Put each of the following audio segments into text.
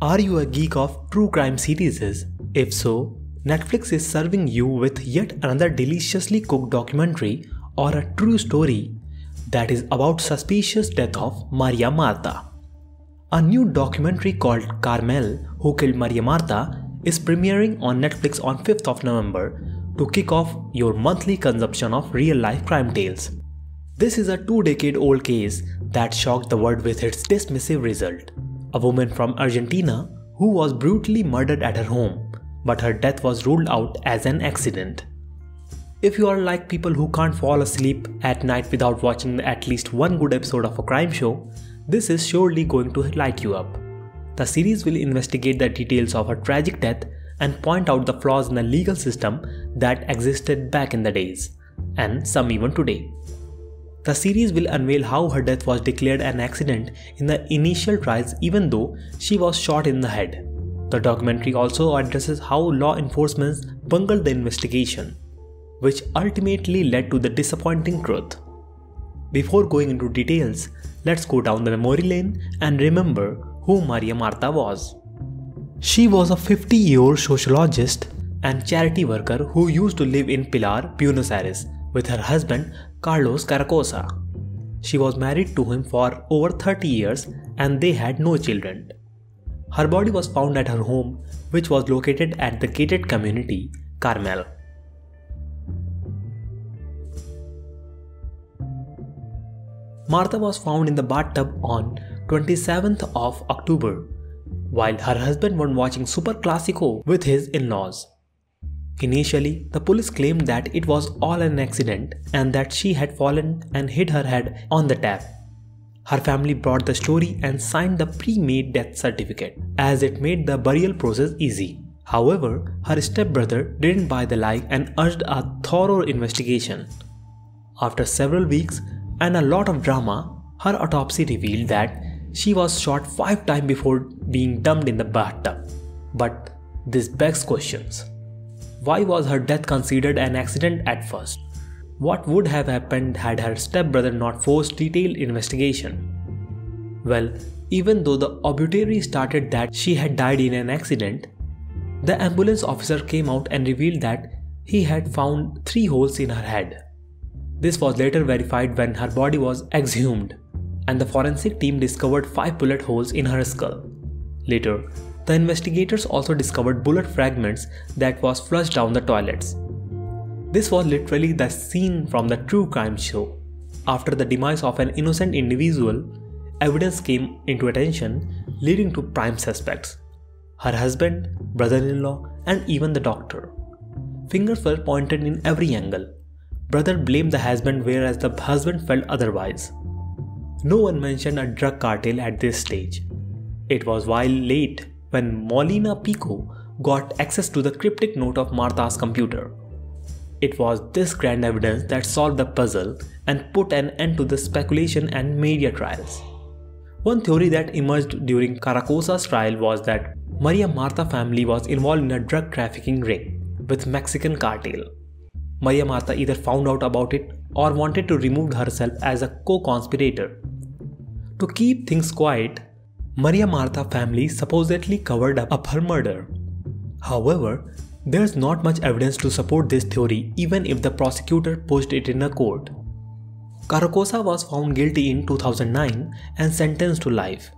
Are you a geek of true crime series? If so, Netflix is serving you with yet another deliciously cooked documentary or a true story that is about suspicious death of Maria Marta. A new documentary called Carmel, Who Killed Maria Marta is premiering on Netflix on 5th of November to kick off your monthly consumption of real-life crime tales. This is a 2-decade-old case that shocked the world with its dismissive result. A woman from Argentina who was brutally murdered at her home, but her death was ruled out as an accident. If you are like people who can't fall asleep at night without watching at least one good episode of a crime show, this is surely going to light you up. The series will investigate the details of her tragic death and point out the flaws in the legal system that existed back in the days, and some even today. The series will unveil how her death was declared an accident in the initial trials even though she was shot in the head. The documentary also addresses how law enforcement bungled the investigation, which ultimately led to the disappointing truth. Before going into details, let's go down the memory lane and remember who Maria Marta was. She was a 50-year-old sociologist and charity worker who used to live in Pilar, Buenos Aires, with her husband Carlos Carrascosa. She was married to him for over 30 years and they had no children. Her body was found at her home, which was located at the gated community Carmel. Marta was found in the bathtub on 27th of October, while her husband was watching Super Clasico with his in-laws. Initially, the police claimed that it was all an accident and that she had fallen and hit her head on the tap. Her family brought the story and signed the pre-made death certificate, as it made the burial process easy. However, her stepbrother didn't buy the lie and urged a thorough investigation. After several weeks and a lot of drama, her autopsy revealed that she was shot 5 times before being dumped in the bathtub. But this begs questions. Why was her death considered an accident at first? What would have happened had her stepbrother not forced detailed investigation? Well, even though the obituary stated that she had died in an accident, the ambulance officer came out and revealed that he had found 3 holes in her head. This was later verified when her body was exhumed, and the forensic team discovered 5 bullet holes in her skull. Later, the investigators also discovered bullet fragments that was flushed down the toilets. This was literally the scene from the true crime show. After the demise of an innocent individual, evidence came into attention, leading to prime suspects: her husband, brother-in-law, and even the doctor. Fingers were pointed in every angle. Brother blamed the husband, whereas the husband felt otherwise. No one mentioned a drug cartel at this stage. It was while late when Molina Pico got access to the cryptic note of Marta's computer. It was this grand evidence that solved the puzzle and put an end to the speculation and media trials. One theory that emerged during Carrascosa's trial was that Maria Marta family was involved in a drug trafficking ring with Mexican cartel. Maria Marta either found out about it or wanted to remove herself as a co-conspirator. To keep things quiet, Maria Marta family supposedly covered up her murder. However, there's not much evidence to support this theory even if the prosecutor pushed it in a court. Carrascosa was found guilty in 2009 and sentenced to life.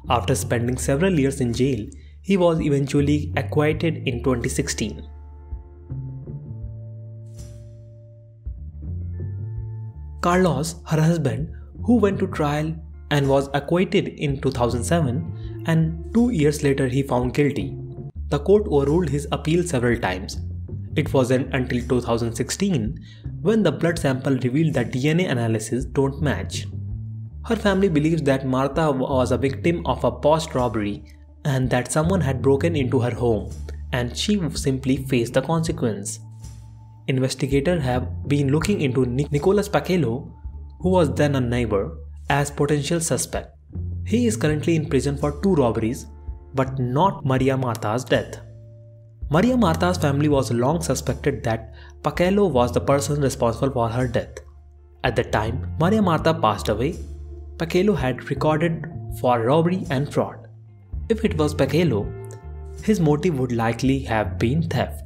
After spending several years in jail, he was eventually acquitted in 2016. Carlos, her husband, who went to trial and was acquitted in 2007, and 2 years later he found guilty. The court overruled his appeal several times. It wasn't until 2016 when the blood sample revealed that DNA analysis don't match. Her family believes that Marta was a victim of a botched robbery and that someone had broken into her home and she simply faced the consequence. Investigators have been looking into Nicolas Paquelo, who was then a neighbor, as potential suspect. He is currently in prison for 2 robberies, but not Maria Marta's death. Maria Marta's family was long suspected that Paquelo was the person responsible for her death. At the time Maria Marta passed away, Paquelo had recorded for robbery and fraud. If it was Pagello, his motive would likely have been theft.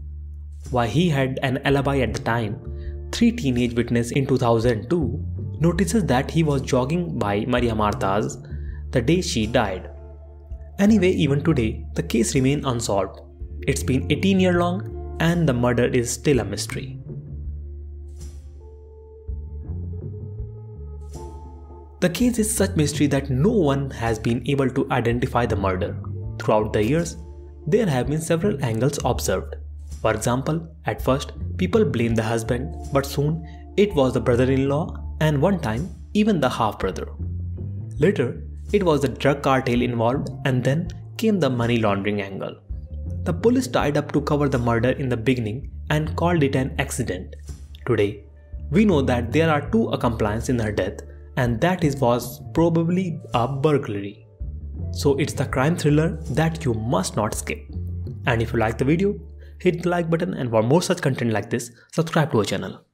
While he had an alibi at the time, 3 teenage witnesses in 2002 notices that he was jogging by Maria Martha's the day she died. Anyway, even today, the case remains unsolved. It's been 18 years long and the murder is still a mystery. The case is such mystery that no one has been able to identify the murder. Throughout the years, there have been several angles observed. For example, at first, people blamed the husband, but soon it was the brother-in-law and one time even the half-brother. Later, it was the drug cartel involved and then came the money laundering angle. The police tied up to cover the murder in the beginning and called it an accident. Today, we know that there are 2 accomplices in her death and that was probably a burglary. So it's the crime thriller that you must not skip. And if you like the video, hit the like button, and for more such content like this, subscribe to our channel.